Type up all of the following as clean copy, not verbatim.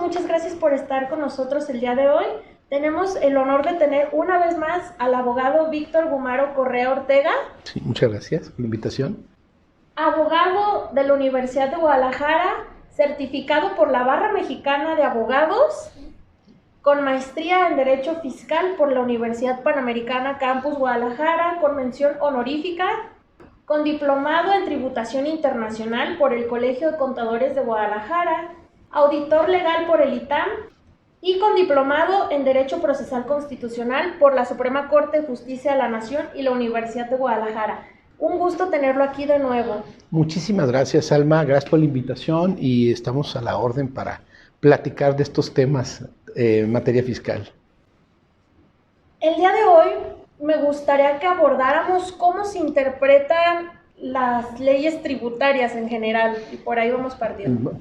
muchas gracias por estar con nosotros el día de hoy. Tenemos el honor de tener una vez más al abogado Víctor Gumaro Correa Ortega. Sí, muchas gracias por la invitación. Abogado de la Universidad de Guadalajara, certificado por la Barra Mexicana de Abogados, con maestría en Derecho Fiscal por la Universidad Panamericana Campus Guadalajara, con mención honorífica, con diplomado en Tributación Internacional por el Colegio de Contadores de Guadalajara, auditor legal por el ITAM y con diplomado en Derecho Procesal Constitucional por la Suprema Corte de Justicia de la Nación y la Universidad de Guadalajara. Un gusto tenerlo aquí de nuevo. Muchísimas gracias, Alma, gracias por la invitación y estamos a la orden para platicar de estos temas en materia fiscal. El día de hoy me gustaría que abordáramos cómo se interpretan las leyes tributarias en general, y por ahí vamos partiendo.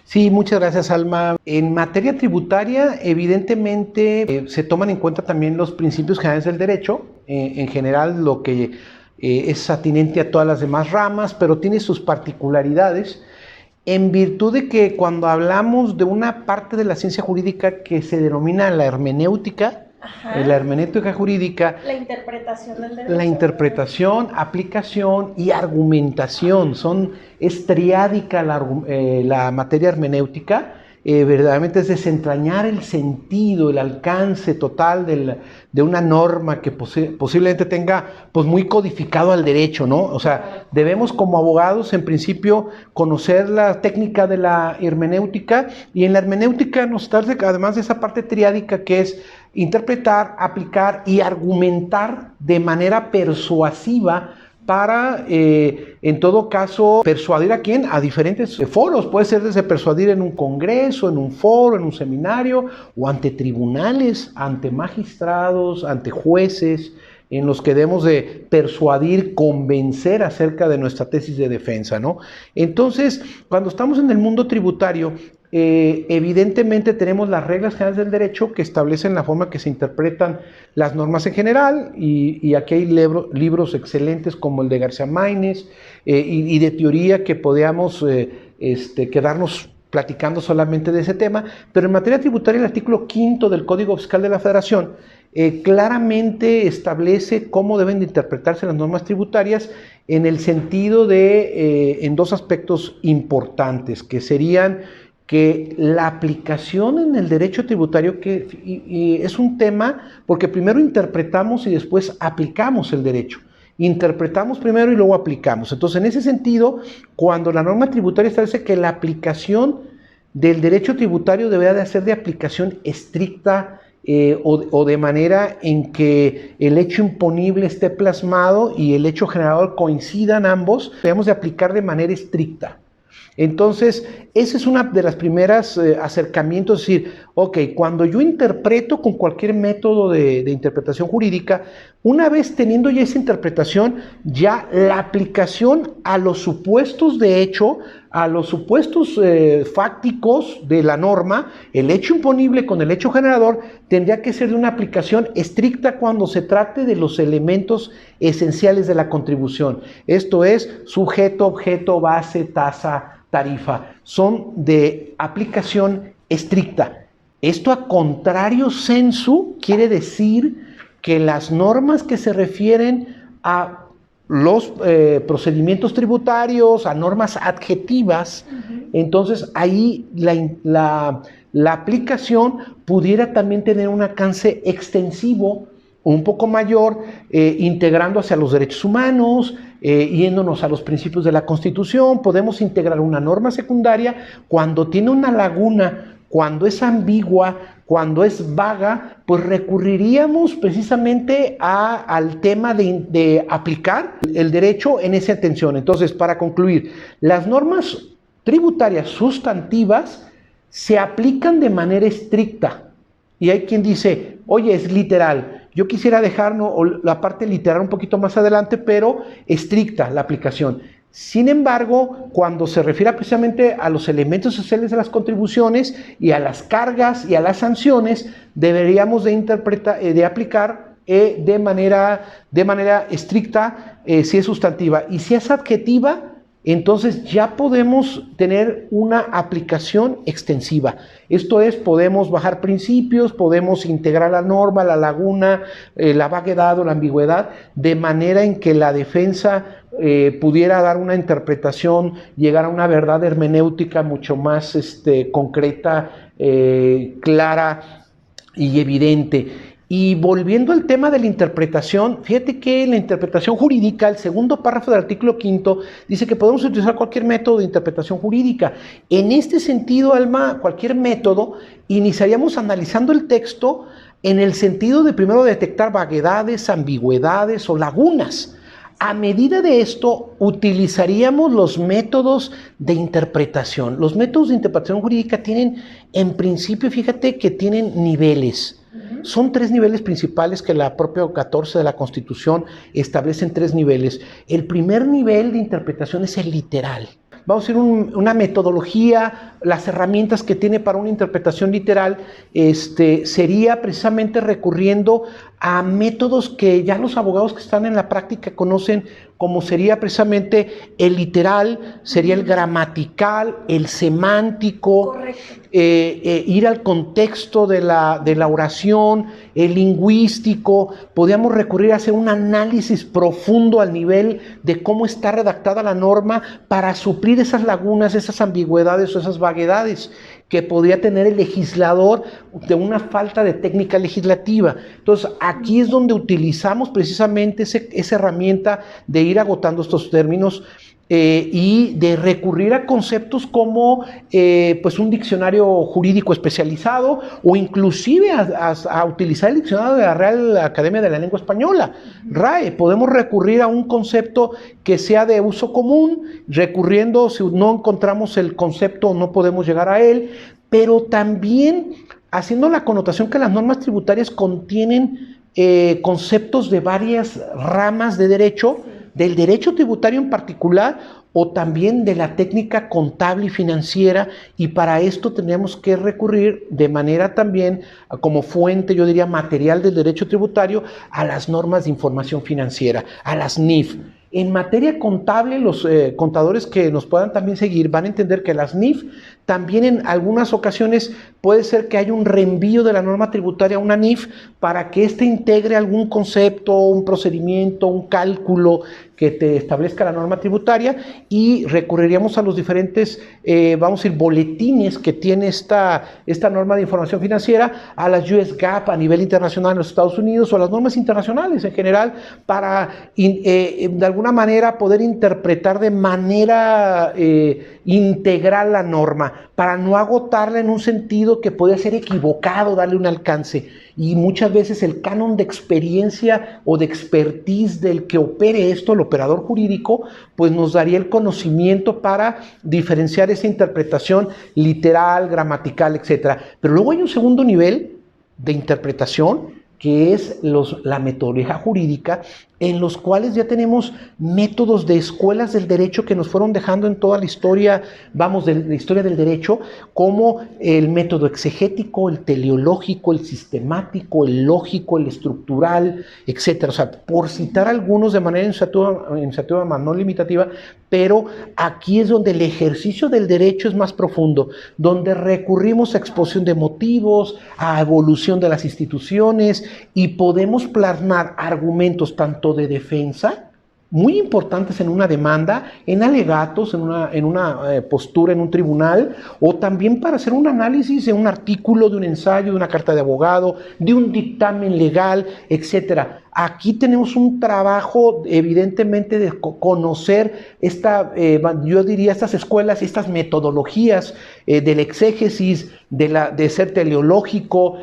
Sí, muchas gracias, Alma. En materia tributaria, evidentemente, se toman en cuenta también los principios generales del derecho, en general lo que es atinente a todas las demás ramas, pero tiene sus particularidades, en virtud de que cuando hablamos de una parte de la ciencia jurídica que se denomina la hermenéutica, la hermenéutica jurídica, la interpretación del derecho. La interpretación, aplicación y argumentación, es triádica la materia hermenéutica, verdaderamente es desentrañar el sentido, el alcance total de una norma que posiblemente tenga pues muy codificado al derecho, ¿no? O sea, debemos como abogados en principio conocer la técnica de la hermenéutica, y en la hermenéutica nos trata, además de esa parte triádica que es interpretar, aplicar y argumentar de manera persuasiva para, en todo caso, persuadir a quién, a diferentes foros. Puede ser desde persuadir en un congreso, en un foro, en un seminario, o ante tribunales, ante magistrados, ante jueces, en los que debemos de persuadir, convencer acerca de nuestra tesis de defensa, ¿no? Entonces, cuando estamos en el mundo tributario, evidentemente tenemos las reglas generales del derecho que establecen la forma que se interpretan las normas en general, y aquí hay libros excelentes como el de García Maínez, y de teoría que podíamos quedarnos platicando solamente de ese tema, pero en materia tributaria el artículo 5 del Código Fiscal de la Federación claramente establece cómo deben de interpretarse las normas tributarias en el sentido de, en dos aspectos importantes, que serían que la aplicación en el derecho tributario, y es un tema porque primero interpretamos y después aplicamos el derecho. Interpretamos primero y luego aplicamos. Entonces, en ese sentido, cuando la norma tributaria establece que la aplicación del derecho tributario deberá de ser de aplicación estricta, o de manera en que el hecho imponible esté plasmado y el hecho generador coincidan ambos, debemos de aplicar de manera estricta. Entonces, esa es una de las primeras acercamientos, es decir, ok, cuando yo interpreto con cualquier método de interpretación jurídica, una vez teniendo ya esa interpretación, ya la aplicación a los supuestos de hecho, a los supuestos fácticos de la norma, el hecho imponible con el hecho generador, tendría que ser de una aplicación estricta cuando se trate de los elementos esenciales de la contribución. Esto es sujeto, objeto, base, tasa, tarifa. Son de aplicación estricta. Esto a contrario sensu quiere decir que las normas que se refieren a los procedimientos tributarios, a normas adjetivas, entonces ahí la aplicación pudiera también tener un alcance extensivo, un poco mayor, integrando hacia los derechos humanos, yéndonos a los principios de la Constitución. Podemos integrar una norma secundaria cuando tiene una laguna, cuando es ambigua, cuando es vaga, pues recurriríamos precisamente al tema de aplicar el derecho en esa atención. Entonces, para concluir, las normas tributarias sustantivas se aplican de manera estricta. Y hay quien dice, oye, es literal. Yo quisiera dejar la parte literal un poquito más adelante, pero estricta la aplicación. Sin embargo, cuando se refiere precisamente a los elementos sociales de las contribuciones y a las cargas y a las sanciones, deberíamos de aplicar de manera estricta si es sustantiva. Y si es adjetiva, entonces ya podemos tener una aplicación extensiva. Esto es, podemos bajar principios, podemos integrar la norma, la laguna, la vaguedad o la ambigüedad, de manera en que la defensa pudiera dar una interpretación, llegar a una verdad hermenéutica mucho más concreta, clara y evidente. Y volviendo al tema de la interpretación, fíjate que la interpretación jurídica, el segundo párrafo del artículo 5, dice que podemos utilizar cualquier método de interpretación jurídica. En este sentido, Alma, cualquier método, iniciaríamos analizando el texto en el sentido de primero detectar vaguedades, ambigüedades o lagunas. A medida de esto, utilizaríamos los métodos de interpretación. Los métodos de interpretación jurídica tienen, en principio, fíjate que tienen niveles. Son 3 niveles principales que la propia 14 de la Constitución establece en 3 niveles. El primer nivel de interpretación es el literal. Vamos a decir una metodología, las herramientas que tiene para una interpretación literal, sería precisamente recurriendo a métodos que ya los abogados que están en la práctica conocen, como sería precisamente el literal, sería el gramatical, el semántico, ir al contexto de la oración, el lingüístico. Podríamos recurrir a hacer un análisis profundo al nivel de cómo está redactada la norma para suplir esas lagunas, esas ambigüedades o esas vaguedades que podría tener el legislador de una falta de técnica legislativa. Entonces, aquí es donde utilizamos precisamente esa herramienta de ir agotando estos términos y de recurrir a conceptos como pues un diccionario jurídico especializado o inclusive a utilizar el diccionario de la Real Academia de la Lengua Española, RAE. Podemos recurrir a un concepto que sea de uso común, recurriendo, si no encontramos el concepto no podemos llegar a él, pero también haciendo la connotación que las normas tributarias contienen conceptos de varias ramas de derecho, del derecho tributario en particular, o también de la técnica contable y financiera, y para esto tenemos que recurrir de manera también como fuente, yo diría, material del derecho tributario, a las normas de información financiera, a las NIF. En materia contable, los contadores que nos puedan también seguir van a entender que las NIF también en algunas ocasiones puede ser que haya un reenvío de la norma tributaria a una NIF para que éste integre algún concepto, un procedimiento, un cálculo que te establezca la norma tributaria, y recurriríamos a los diferentes, vamos a decir, boletines que tiene esta norma de información financiera, a las US GAAP a nivel internacional en los Estados Unidos o a las normas internacionales en general, para de alguna manera poder interpretar de manera integral la norma, para no agotarla en un sentido que puede ser equivocado, darle un alcance. Y muchas veces el canon de experiencia o de expertise del que opere esto, el operador jurídico, pues nos daría el conocimiento para diferenciar esa interpretación literal, gramatical, etc. Pero luego hay un segundo nivel de interpretación, que es la metodología jurídica, en los cuales ya tenemos métodos de escuelas del derecho que nos fueron dejando en toda la historia, vamos, de la historia del derecho, como el método exegético, el teleológico, el sistemático, el lógico, el estructural, etc. O sea, por citar algunos de manera iniciativa más no limitativa, pero aquí es donde el ejercicio del derecho es más profundo, donde recurrimos a exposición de motivos, a evolución de las instituciones, y podemos plasmar argumentos tanto de defensa, muy importantes en una demanda, en alegatos, en una postura en un tribunal, o también para hacer un análisis de un artículo, de un ensayo, de una carta de abogado, de un dictamen legal, etcétera. Aquí tenemos un trabajo, evidentemente, de conocer yo diría, estas escuelas, estas metodologías del exégesis, de ser teleológico,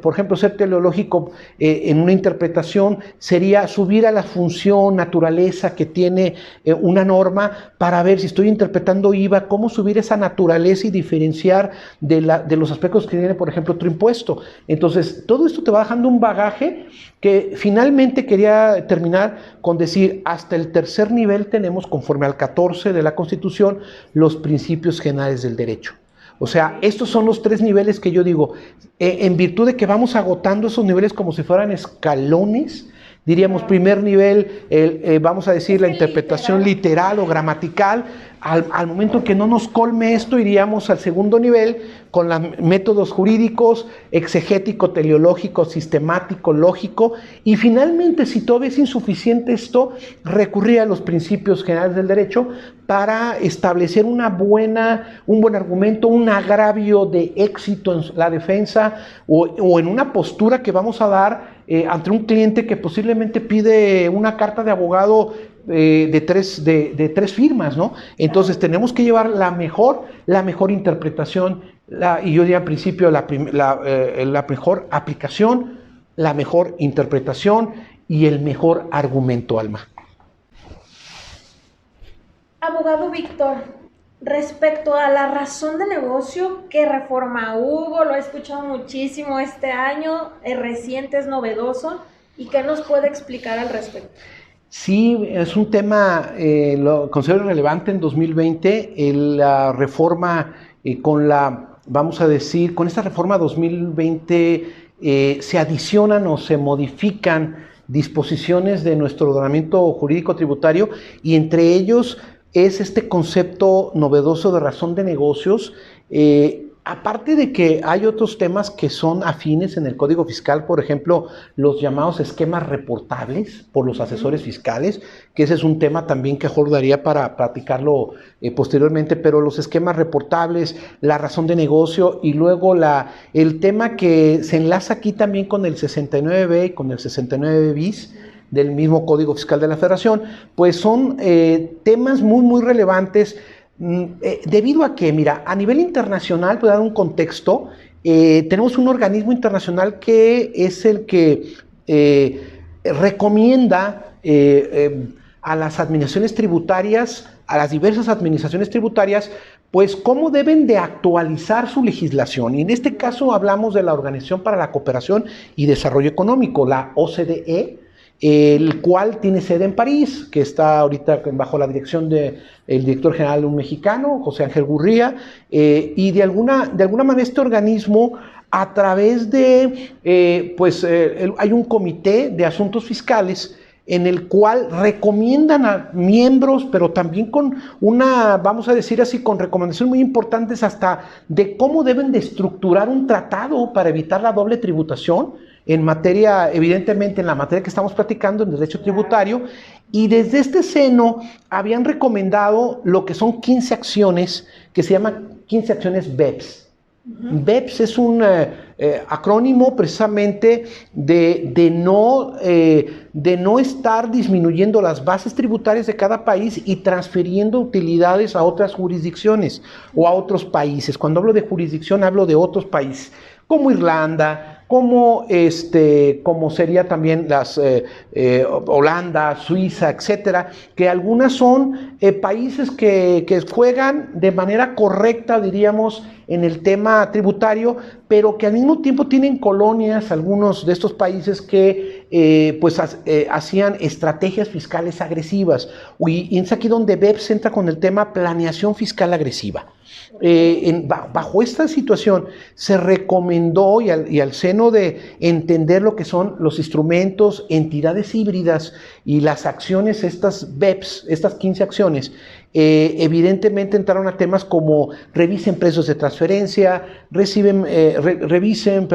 por ejemplo, ser teleológico en una interpretación sería subir a la función, naturaleza que tiene una norma, para ver si estoy interpretando IVA, cómo subir esa naturaleza y diferenciar de los aspectos que tiene, por ejemplo, otro impuesto. Entonces, todo esto te va dejando un bagaje que finalmente quería terminar con decir, hasta el tercer nivel tenemos, conforme al 14 de la Constitución, los principios generales del derecho. O sea, estos son los 3 niveles que yo digo, en virtud de que vamos agotando esos niveles como si fueran escalones Diríamos primer nivel, vamos a decir, la interpretación literal o gramatical. Al momento que no nos colme esto, iríamos al segundo nivel con los métodos jurídicos, exegético, teleológico, sistemático, lógico. Y finalmente, si todavía es insuficiente esto, recurrir a los principios generales del derecho para establecer un buen argumento, un agravio de éxito en la defensa o en una postura que vamos a dar ante un cliente que posiblemente pide una carta de abogado de tres firmas, ¿no? Entonces tenemos que llevar la mejor interpretación, y yo diría al principio la mejor aplicación, la mejor interpretación y el mejor argumento, Alma. Abogado Víctor, respecto a la razón de negocio, ¿qué reforma hubo? Lo he escuchado muchísimo este año, es reciente, es novedoso, ¿y qué nos puede explicar al respecto? Sí, es un tema, lo considero relevante en 2020, la reforma vamos a decir, con esta reforma 2020 se adicionan o se modifican disposiciones de nuestro ordenamiento jurídico tributario, y entre ellos es este concepto novedoso de razón de negocios. Aparte de que hay otros temas que son afines en el Código Fiscal, por ejemplo, los llamados esquemas reportables por los asesores fiscales, que ese es un tema también que daría para platicarlo posteriormente, pero los esquemas reportables, la razón de negocio y luego el tema que se enlaza aquí también con el 69B y con el 69 bis del mismo Código Fiscal de la Federación, pues son temas muy, muy relevantes. Debido a que, mira, a nivel internacional, para dar un contexto, tenemos un organismo internacional que es el que recomienda a las administraciones tributarias, a las diversas administraciones tributarias, pues cómo deben de actualizar su legislación. Y en este caso hablamos de la Organización para la Cooperación y Desarrollo Económico, la OCDE, el cual tiene sede en París, que está ahorita bajo la dirección del director general, un mexicano, José Ángel Gurría, y de alguna manera este organismo, a través de, hay un comité de asuntos fiscales en el cual recomiendan a miembros, pero también con vamos a decir así, con recomendaciones muy importantes hasta de cómo deben de estructurar un tratado para evitar la doble tributación, en materia, evidentemente en la materia que estamos platicando, en derecho tributario, y desde este seno habían recomendado lo que son 15 acciones, que se llaman 15 acciones BEPS. BEPS es un acrónimo precisamente de no estar disminuyendo las bases tributarias de cada país y transfiriendo utilidades a otras jurisdicciones o a otros países. Cuando hablo de jurisdicción hablo de otros países, como Irlanda, como sería también las Holanda, Suiza, etcétera, que algunas son países que juegan de manera correcta, diríamos, en el tema tributario, pero que al mismo tiempo tienen colonias, algunos de estos países que hacían estrategias fiscales agresivas. Y es aquí donde BEPS entra con el tema planeación fiscal agresiva. Bajo esta situación se recomendó y al seno de entender lo que son los instrumentos, entidades híbridas y las acciones, estas BEPS, estas 15 acciones, evidentemente entraron a temas como revisen precios de transferencia, revisen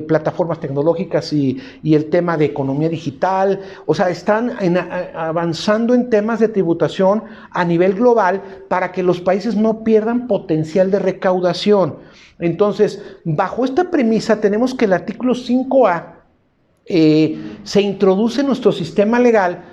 plataformas tecnológicas y el tema de economía digital. O sea, están avanzando en temas de tributación a nivel global para que los países no pierdan potencial de recaudación. Entonces, bajo esta premisa tenemos que el artículo 5A se introduce en nuestro sistema legal.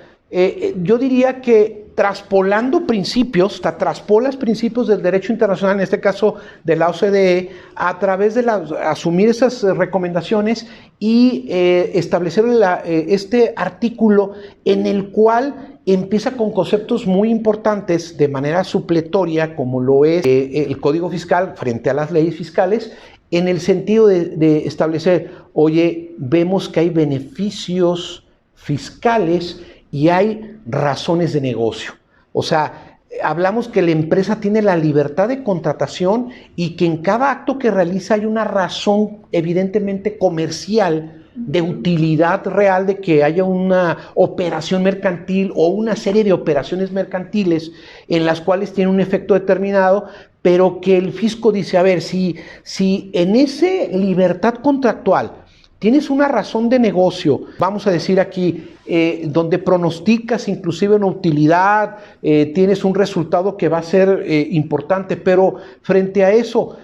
Yo diría que traspolando principios, traspolas principios del derecho internacional, en este caso de la OCDE, a través de asumir esas recomendaciones y establecer este artículo en el cual empieza con conceptos muy importantes de manera supletoria, como lo es el Código Fiscal frente a las leyes fiscales, en el sentido de establecer, oye, vemos que hay beneficios fiscales y hay razones de negocio. O sea, hablamos que la empresa tiene la libertad de contratación y que en cada acto que realiza hay una razón evidentemente comercial de utilidad real de que haya una operación mercantil o una serie de operaciones mercantiles en las cuales tiene un efecto determinado, pero que el fisco dice, a ver, si en esa libertad contractual tienes una razón de negocio, vamos a decir aquí, donde pronosticas inclusive una utilidad, tienes un resultado que va a ser importante, pero frente a eso,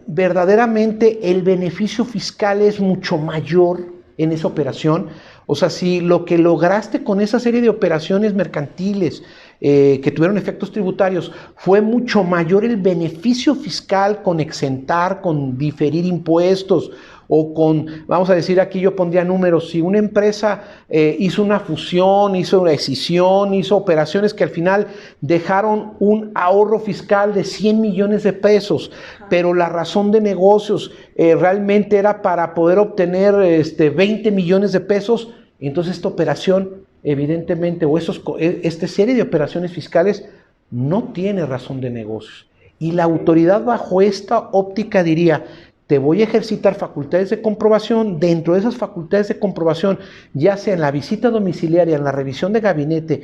verdaderamente el beneficio fiscal es mucho mayor en esa operación. O sea, si lo que lograste con esa serie de operaciones mercantiles que tuvieron efectos tributarios fue mucho mayor el beneficio fiscal con exentar, con diferir impuestos, o con, vamos a decir aquí yo pondría números, si una empresa hizo una fusión, hizo una escisión, hizo operaciones que al final dejaron un ahorro fiscal de 100 millones de pesos, pero la razón de negocios realmente era para poder obtener 20 millones de pesos, entonces esta operación evidentemente, o esta serie de operaciones fiscales no tiene razón de negocios. Y la autoridad bajo esta óptica diría, te voy a ejercitar facultades de comprobación. Dentro de esas facultades de comprobación, ya sea en la visita domiciliaria, en la revisión de gabinete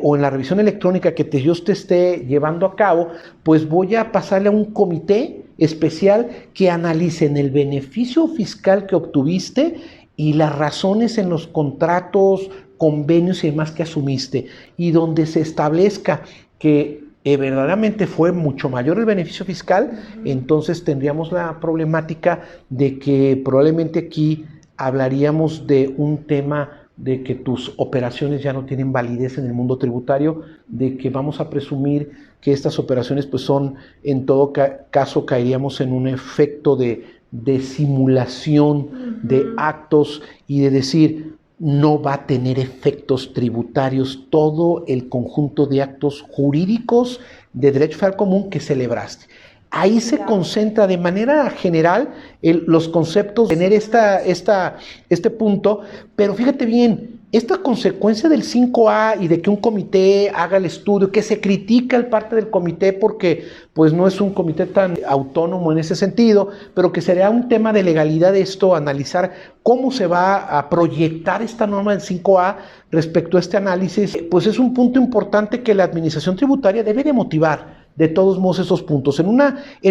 o en la revisión electrónica que yo te esté llevando a cabo, pues voy a pasarle a un comité especial que analicen el beneficio fiscal que obtuviste y las razones en los contratos, convenios y demás que asumiste, y donde se establezca que verdaderamente fue mucho mayor el beneficio fiscal, entonces tendríamos la problemática de que probablemente aquí hablaríamos de un tema de que tus operaciones ya no tienen validez en el mundo tributario, de que vamos a presumir que estas operaciones pues son, en todo caso caeríamos en un efecto de simulación de actos y de decir, no va a tener efectos tributarios todo el conjunto de actos jurídicos de derecho federal común que celebraste. Ahí se concentra de manera general los conceptos de tener este punto, pero fíjate bien, esta consecuencia del 5A y de que un comité haga el estudio, que se critica el parte del comité porque pues no es un comité tan autónomo en ese sentido, pero que sería un tema de legalidad esto, analizar cómo se va a proyectar esta norma del 5A respecto a este análisis, pues es un punto importante que la administración tributaria debe de motivar. De todos modos esos puntos. En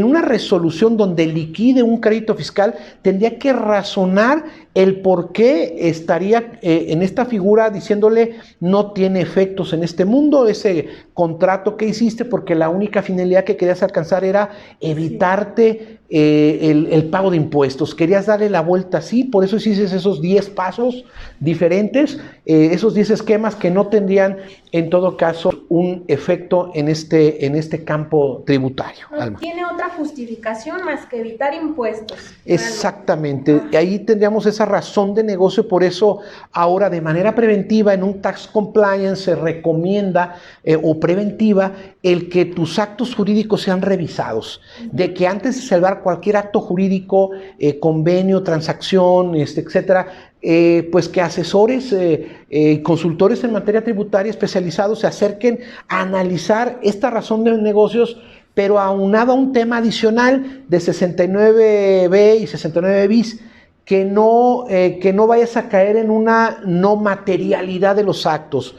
una resolución donde liquide un crédito fiscal, tendría que razonar el por qué estaría en esta figura diciéndole no tiene efectos en este mundo ese contrato que hiciste porque la única finalidad que querías alcanzar era evitarte el pago de impuestos. Querías darle la vuelta así, por eso hiciste esos 10 pasos diferentes, esos 10 esquemas que no tendrían en todo caso un efecto en este campo tributario. No tiene otra justificación más que evitar impuestos. Exactamente, y ahí tendríamos esa razón de negocio, por eso ahora de manera preventiva en un tax compliance se recomienda o preventiva el que tus actos jurídicos sean revisados, de que antes de celebrar cualquier acto jurídico, convenio, transacción, etcétera, pues que asesores, consultores en materia tributaria especializados se acerquen a analizar esta razón de negocios, pero aunado a un tema adicional de 69B y 69 bis, que no vayas a caer en una no materialidad de los actos.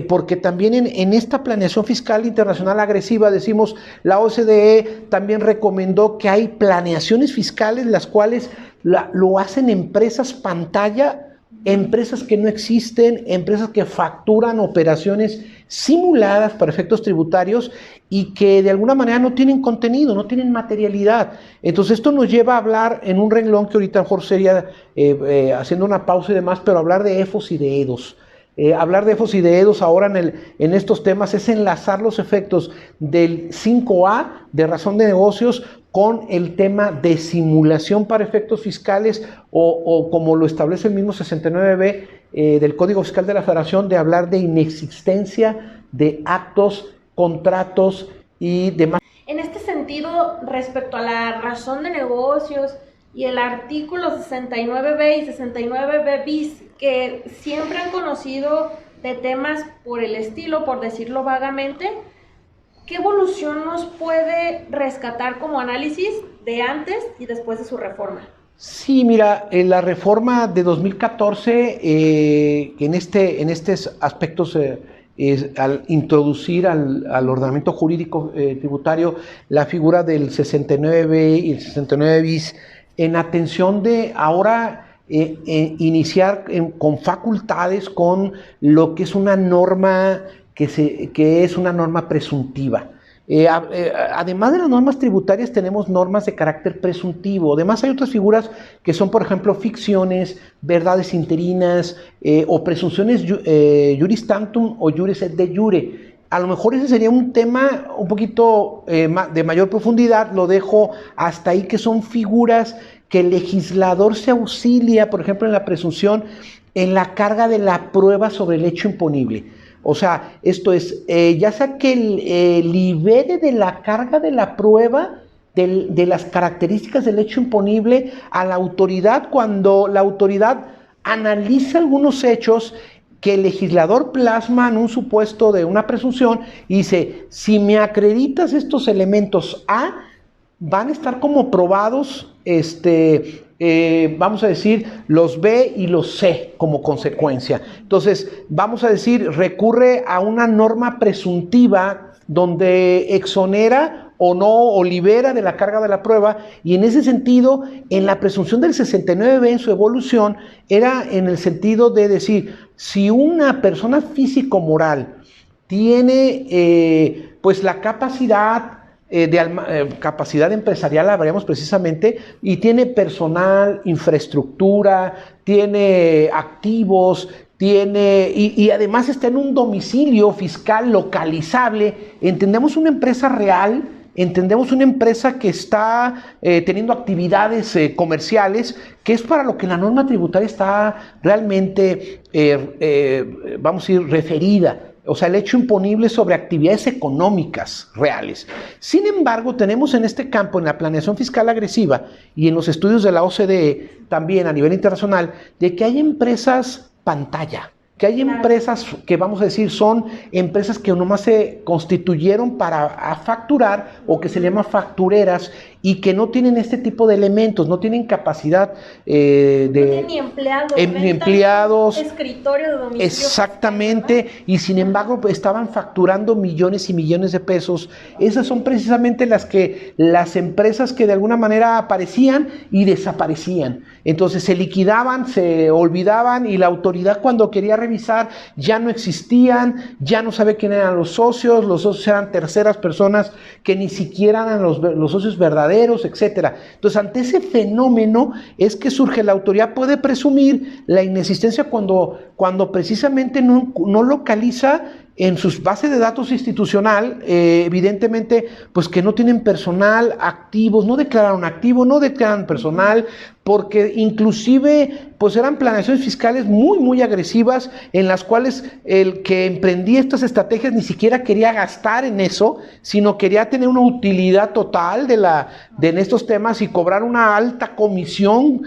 Porque también en esta planeación fiscal internacional agresiva, decimos, la OCDE también recomendó que hay planeaciones fiscales las cuales lo hacen empresas pantalla, empresas que no existen, empresas que facturan operaciones simuladas para efectos tributarios y que de alguna manera no tienen contenido, no tienen materialidad. Entonces esto nos lleva a hablar en un renglón que ahorita mejor sería haciendo una pausa y demás, pero hablar de EFOS y de EDOS. Hablar de EFOS y de EDOS ahora en estos temas es enlazar los efectos del 5A de razón de negocios con el tema de simulación para efectos fiscales o como lo establece el mismo 69B del Código Fiscal de la Federación, de hablar de inexistencia de actos, contratos y demás. En este sentido, respecto a la razón de negocios y el artículo 69B y 69B bis, que siempre han conocido de temas por el estilo, por decirlo vagamente, ¿qué evolución nos puede rescatar como análisis de antes y después de su reforma? Sí, mira, la reforma de 2014, en estos aspectos, al introducir al ordenamiento jurídico tributario la figura del 69 y el 69 bis, en atención de ahora iniciar con facultades con lo que es una norma que es una norma presuntiva. Además de las normas tributarias, tenemos normas de carácter presuntivo. Además, hay otras figuras que son, por ejemplo, ficciones, verdades interinas o presunciones juris tantum o juris et de jure. A lo mejor ese sería un tema un poquito de mayor profundidad. Lo dejo hasta ahí, que son figuras que el legislador se auxilia, por ejemplo, en la presunción, en la carga de la prueba sobre el hecho imponible. O sea, esto es, ya sea que libere de la carga de la prueba de las características del hecho imponible a la autoridad cuando la autoridad analiza algunos hechos que el legislador plasma en un supuesto de una presunción y dice, si me acreditas estos elementos A, van a estar como probados, vamos a decir, los B y los C como consecuencia. Entonces, vamos a decir, recurre a una norma presuntiva donde exonera o no, o libera de la carga de la prueba, y en ese sentido, en la presunción del 69B en su evolución, era en el sentido de decir, si una persona físico-moral tiene pues la capacidad capacidad empresarial, habríamos precisamente, y tiene personal, infraestructura, tiene activos, y además está en un domicilio fiscal localizable, entendemos una empresa real, entendemos una empresa que está teniendo actividades comerciales, que es para lo que la norma tributaria está realmente, vamos a decir, referida. O sea, el hecho imponible sobre actividades económicas reales. Sin embargo, tenemos en este campo, en la planeación fiscal agresiva y en los estudios de la OCDE, también a nivel internacional, de que hay empresas pantalla, que hay empresas que, vamos a decir, son empresas que nomás se constituyeron para facturar o que se llaman factureras y que no tienen este tipo de elementos, no tienen capacidad no tienen ni empleados, escritorio de domicilio. Exactamente, fiscal, y sin embargo estaban facturando millones y millones de pesos. Esas son precisamente las empresas que de alguna manera aparecían y desaparecían. Entonces se liquidaban, se olvidaban y la autoridad cuando quería revisar ya no existían, ya no sabe quién eran los socios eran terceras personas que ni siquiera eran los socios verdaderos, etcétera. Entonces, ante ese fenómeno es que surge la autoridad, puede presumir la inexistencia cuando precisamente no localiza en sus bases de datos institucional, evidentemente, pues que no tienen personal activos, no declararon activo, no declaran personal, porque inclusive pues eran planeaciones fiscales muy, muy agresivas, en las cuales el que emprendía estas estrategias ni siquiera quería gastar en eso, sino quería tener una utilidad total en estos temas y cobrar una alta comisión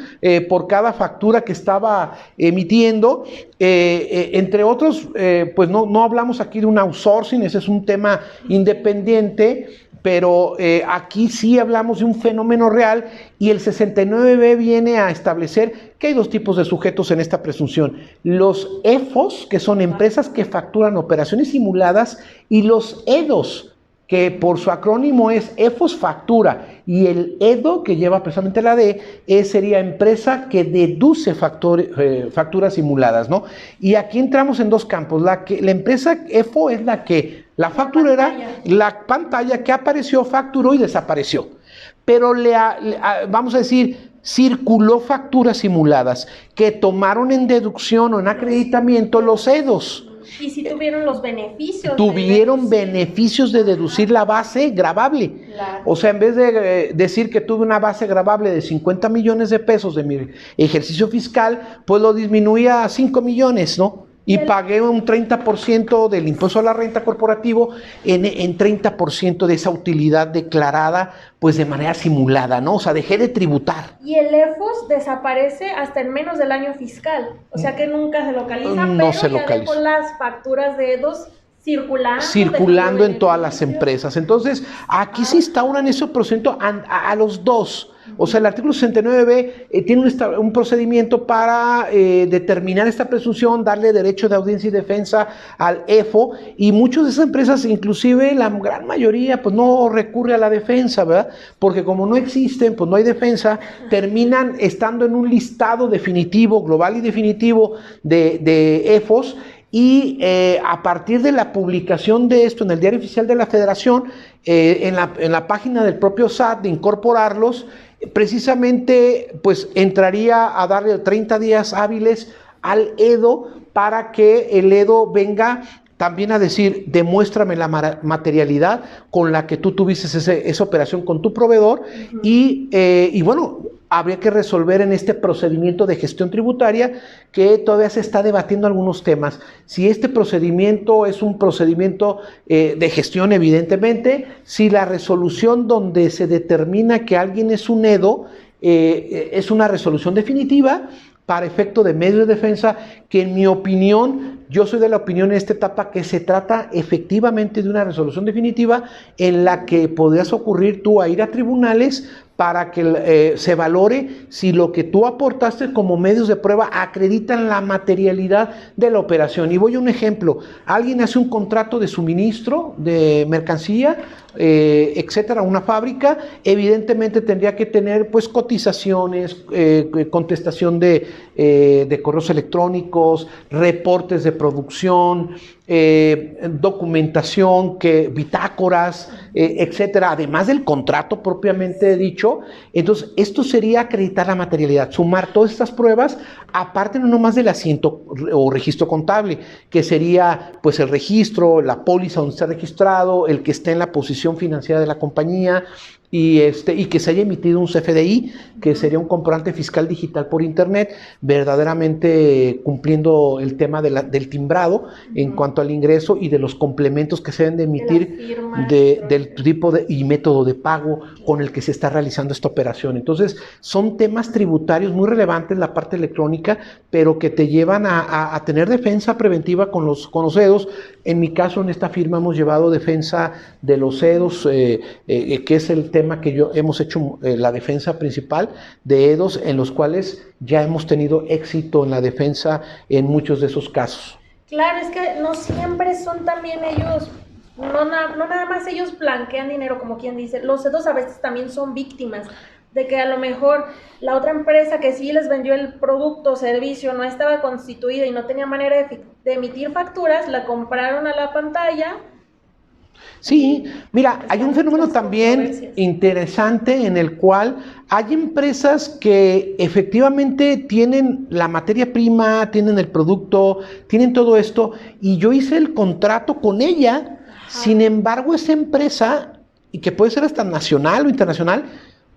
por cada factura que estaba emitiendo, entre otros, pues no hablamos aquí de un outsourcing, ese es un tema independiente, pero aquí sí hablamos de un fenómeno real y el 69B viene a establecer que hay dos tipos de sujetos en esta presunción. Los EFOS, que son empresas que facturan operaciones simuladas, y los EDOS, que por su acrónimo es EFOS Factura, y el EDO, que lleva precisamente la D, sería empresa que deduce facturas simuladas, ¿no? Y aquí entramos en dos campos. La empresa EFO es la facturera, la pantalla que apareció, facturó y desapareció. Pero vamos a decir, circuló facturas simuladas que tomaron en deducción o en acreditamiento los EDOS. Y si tuvieron los beneficios. Tuvieron beneficios de deducir la base gravable. Claro. O sea, en vez de decir que tuve una base gravable de 50 millones de pesos de mi ejercicio fiscal, pues lo disminuía a 5 millones, ¿no? Y pagué un 30% del impuesto a la renta corporativo en 30% de esa utilidad declarada, pues de manera simulada, ¿no? O sea, dejé de tributar. Y el EFOS desaparece hasta en menos del año fiscal. O sea que nunca se localiza, no pero se ya localiza. dejó las facturas de EDOS circulando en todas las empresas. Entonces, aquí se instauran ese procedimiento a los dos. O sea, el artículo 69b tiene un procedimiento para determinar esta presunción, darle derecho de audiencia y defensa al EFO, y muchas de esas empresas, inclusive la gran mayoría, pues no recurre a la defensa, ¿verdad? Porque como no existen, pues no hay defensa, terminan estando en un listado definitivo, global y definitivo de EFOs, y a partir de la publicación de esto en el Diario Oficial de la Federación, en la página del propio SAT, de incorporarlos, precisamente pues entraría a darle 30 días hábiles al EDO para que el EDO venga también a decir, demuéstrame la materialidad con la que tú tuviste esa operación con tu proveedor. Y bueno, habría que resolver en este procedimiento de gestión tributaria que todavía se está debatiendo algunos temas. Si este procedimiento es un procedimiento de gestión, evidentemente, si la resolución donde se determina que alguien es un EDO es una resolución definitiva para efecto de medios de defensa, que en mi opinión, yo soy de la opinión en esta etapa que se trata efectivamente de una resolución definitiva en la que podrías ocurrir tú a ir a tribunales para que se valore si lo que tú aportaste como medios de prueba acreditan la materialidad de la operación. Y voy a un ejemplo. Alguien hace un contrato de suministro de mercancía, etcétera, una fábrica, evidentemente tendría que tener pues cotizaciones, contestación de correos electrónicos, reportes de producción, documentación, bitácoras, etcétera, además del contrato propiamente dicho. Entonces, esto sería acreditar la materialidad, sumar todas estas pruebas, aparte no nomás del asiento o registro contable, que sería pues el registro, la póliza donde está registrado, el que esté en la posición financiera de la compañía, y que se haya emitido un CFDI, que sería un comprobante fiscal digital por internet, verdaderamente cumpliendo el tema del timbrado en cuanto al ingreso y de los complementos que se deben de emitir del tipo y método de pago con el que se está realizando esta operación. Entonces, son temas tributarios muy relevantes, la parte electrónica, pero que te llevan a tener defensa preventiva con los EDOs. En mi caso, en esta firma hemos llevado defensa de los EDOs, que es el tema que hemos hecho la defensa principal de EDOs, en los cuales ya hemos tenido éxito en la defensa en muchos de esos casos. Claro, es que no siempre son también ellos, no nada más ellos blanquean dinero, como quien dice, los EDOs a veces también son víctimas de que a lo mejor la otra empresa que sí les vendió el producto o servicio no estaba constituida y no tenía manera de emitir facturas, la compraron a la pantalla. Sí, mira, hay un fenómeno también interesante en el cual hay empresas que efectivamente tienen la materia prima, tienen el producto, tienen todo esto, y yo hice el contrato con ella. Sin embargo, esa empresa, y que puede ser hasta nacional o internacional,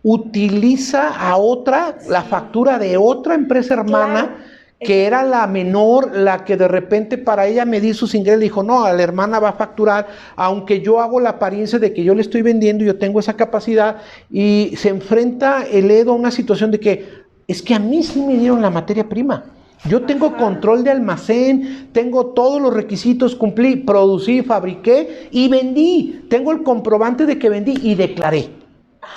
utiliza a otra, la factura de otra empresa hermana, claro, que era la menor, la que de repente para ella medir sus ingresos, dijo, no, a la hermana va a facturar, aunque yo hago la apariencia de que yo le estoy vendiendo y yo tengo esa capacidad, y se enfrenta el EDO a una situación de que, es que a mí sí me dieron la materia prima. Yo tengo control de almacén, tengo todos los requisitos, cumplí, producí, fabriqué y vendí. Tengo el comprobante de que vendí y declaré.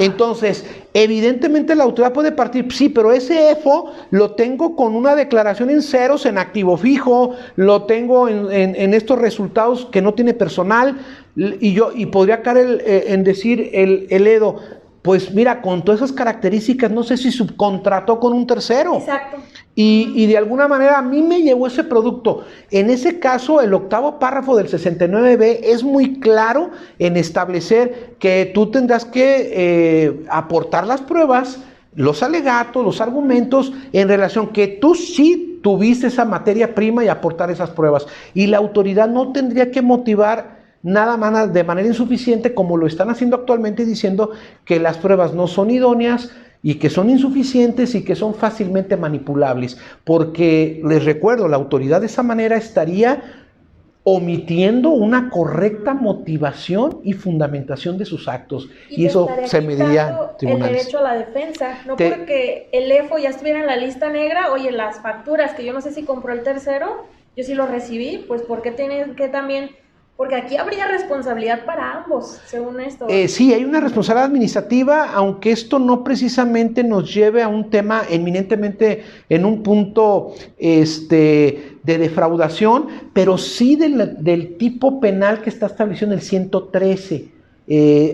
Entonces, evidentemente la autoridad puede partir, sí, pero ese EFO lo tengo con una declaración en ceros en activo fijo, lo tengo en estos resultados que no tiene personal, y podría caer en decir el EDO, pues mira, con todas esas características, no sé si subcontrató con un tercero. Exacto. Y de alguna manera a mí me llegó ese producto. En ese caso, el octavo párrafo del 69b es muy claro en establecer que tú tendrás que aportar las pruebas, los alegatos, los argumentos en relación que tú sí tuviste esa materia prima y aportar esas pruebas. Y la autoridad no tendría que motivar nada más de manera insuficiente, como lo están haciendo actualmente, diciendo que las pruebas no son idóneas y que son insuficientes y que son fácilmente manipulables, porque les recuerdo, la autoridad de esa manera estaría omitiendo una correcta motivación y fundamentación de sus actos, y eso se mediría en tribunales. El derecho a la defensa, no porque el EFO ya estuviera en la lista negra. Oye, las facturas que yo no sé si compró el tercero, yo sí lo recibí, pues ¿por qué tienen que también Porque aquí habría responsabilidad para ambos, según esto. Sí, hay una responsabilidad administrativa, aunque esto no precisamente nos lleve a un tema eminentemente en un punto de defraudación, pero sí del tipo penal que está establecido en el 113.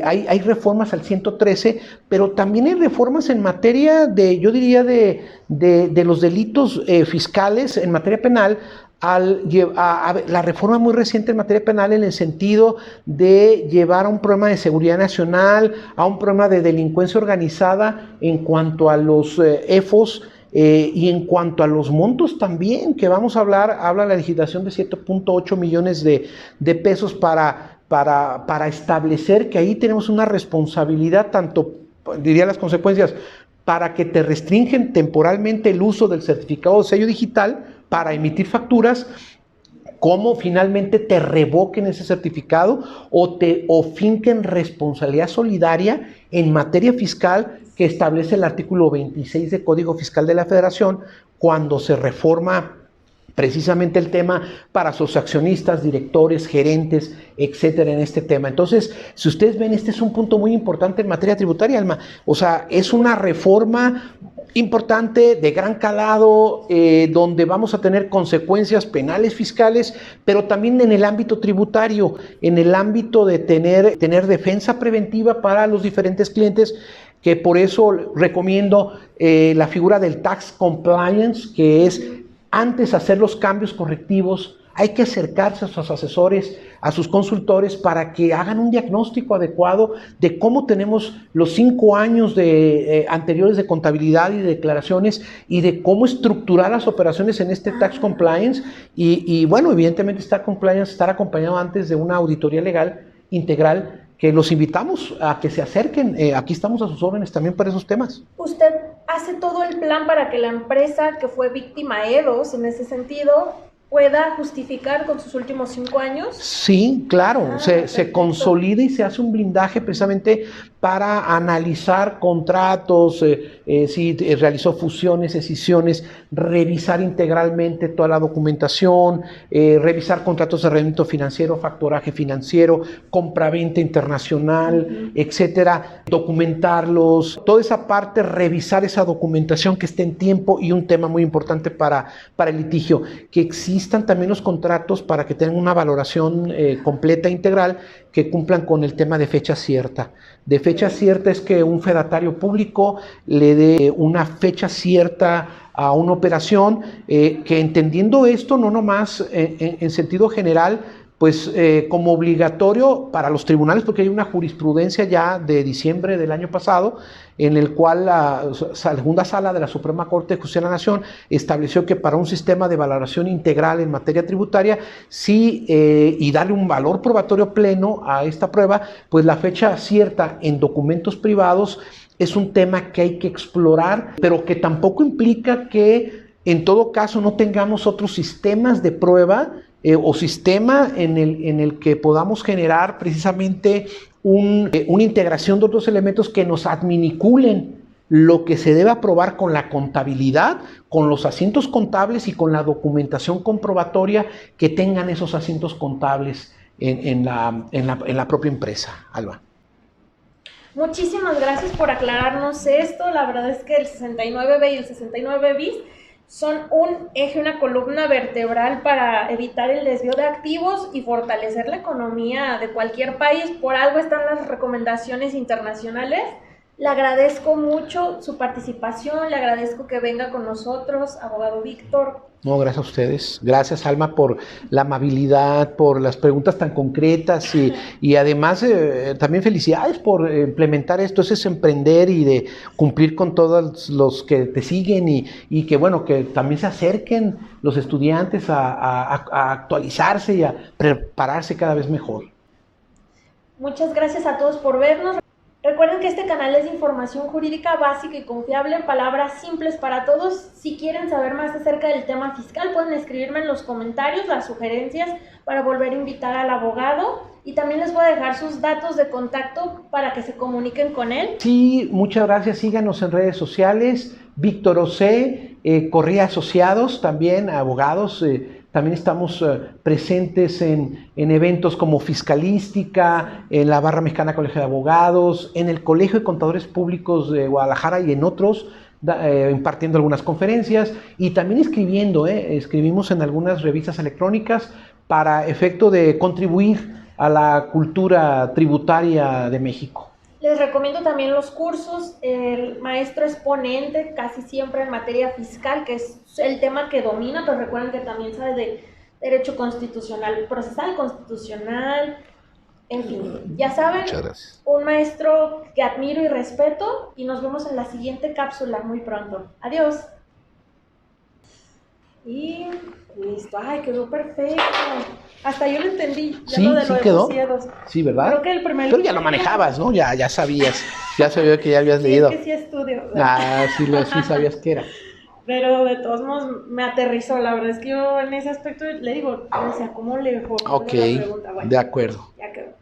Hay reformas al 113, pero también hay reformas en materia yo diría, de los delitos fiscales en materia penal, la reforma muy reciente en materia penal en el sentido de llevar a un problema de seguridad nacional, a un problema de delincuencia organizada en cuanto a los EFOS, y en cuanto a los montos también, que vamos a hablar, habla la legislación de 7.8 millones de pesos para establecer que ahí tenemos una responsabilidad, tanto, diría las consecuencias, para que te restringen temporalmente el uso del certificado de sello digital para emitir facturas, como finalmente te revoquen ese certificado o finquen responsabilidad solidaria en materia fiscal que establece el artículo 26 del Código Fiscal de la Federación, cuando se reforma precisamente el tema para sus accionistas, directores, gerentes, etcétera, en este tema. Entonces, si ustedes ven, este es un punto muy importante en materia tributaria, Alma. O sea, es una reforma importante, de gran calado, donde vamos a tener consecuencias penales, fiscales, pero también en el ámbito tributario, en el ámbito de tener defensa preventiva para los diferentes clientes, que por eso recomiendo la figura del tax compliance, que es antes hacer los cambios correctivos. Hay que acercarse a sus asesores, a sus consultores, para que hagan un diagnóstico adecuado de cómo tenemos los 5 años anteriores de contabilidad y de declaraciones, y de cómo estructurar las operaciones en este tax compliance. Y bueno, evidentemente estar acompañado antes de una auditoría legal integral, que los invitamos a que se acerquen. Aquí estamos a sus órdenes también para esos temas. ¿Usted hace todo el plan para que la empresa que fue víctima EDOS, en ese sentido, pueda justificar con sus últimos 5 años? Sí, claro, se consolida y se hace un blindaje precisamente para analizar contratos, si realizó fusiones, escisiones, revisar integralmente toda la documentación, revisar contratos de rendimiento financiero, factoraje financiero, compraventa internacional, etcétera, documentarlos, toda esa parte, revisar esa documentación que esté en tiempo. Y un tema muy importante para el litigio, que existan también los contratos para que tengan una valoración completa e integral, que cumplan con el tema de fecha cierta. De fecha cierta es que un fedatario público le dé una fecha cierta a una operación, que entendiendo esto no nomás en sentido general, pues como obligatorio para los tribunales, porque hay una jurisprudencia ya de diciembre del año pasado, en el cual la segunda sala de la Suprema Corte de Justicia de la Nación estableció que para un sistema de valoración integral en materia tributaria, sí, y darle un valor probatorio pleno a esta prueba, pues la fecha cierta en documentos privados es un tema que hay que explorar, pero que tampoco implica que en todo caso no tengamos otros sistemas de prueba, o sistema en el que podamos generar precisamente una integración de otros elementos que nos adminiculen lo que se debe aprobar con la contabilidad, con los asientos contables y con la documentación comprobatoria que tengan esos asientos contables en la propia empresa. Alba. Muchísimas gracias por aclararnos esto. La verdad es que el 69B y el 69 bis son un eje, una columna vertebral para evitar el desvío de activos y fortalecer la economía de cualquier país. Por algo están las recomendaciones internacionales. Le agradezco mucho su participación, le agradezco que venga con nosotros, abogado Víctor. No, gracias a ustedes. Gracias, Alma, por la amabilidad, por las preguntas tan concretas, y además también felicidades por implementar esto. Eso es emprender y de cumplir con todos los que te siguen, y que bueno, que también se acerquen los estudiantes a actualizarse y a prepararse cada vez mejor. Muchas gracias a todos por vernos. Recuerden que este canal es de información jurídica básica y confiable, en palabras simples para todos. Si quieren saber más acerca del tema fiscal, pueden escribirme en los comentarios las sugerencias para volver a invitar al abogado. Y también les voy a dejar sus datos de contacto para que se comuniquen con él. Sí, muchas gracias. Síganos en redes sociales. Víctor Océ, Correa Asociados, también abogados. también estamos presentes en eventos como Fiscalística, en la Barra Mexicana Colegio de Abogados, en el Colegio de Contadores Públicos de Guadalajara y en otros, impartiendo algunas conferencias y también escribiendo, escribimos en algunas revistas electrónicas para efecto de contribuir a la cultura tributaria de México. Les recomiendo también los cursos, el maestro es ponente casi siempre en materia fiscal, que es el tema que domina, pero recuerden que también sabe de derecho constitucional, procesal constitucional, en fin, ya saben, un maestro que admiro y respeto y nos vemos en la siguiente cápsula muy pronto. Adiós. Y listo, ay, quedó perfecto. Hasta yo lo entendí. Ya sí, lo de sí lo quedó. Encierros. Sí, ¿verdad? Creo que el primer Pero ya lo manejabas, ¿no? Ya sabías. Ya sabía que ya habías leído. Es que sí estudio. Ah, sí sabías que era. Pero de todos modos me aterrizó. La verdad es que yo en ese aspecto le digo, o sea, ¿cómo le formulé la pregunta? Bueno, de acuerdo. Ya quedó.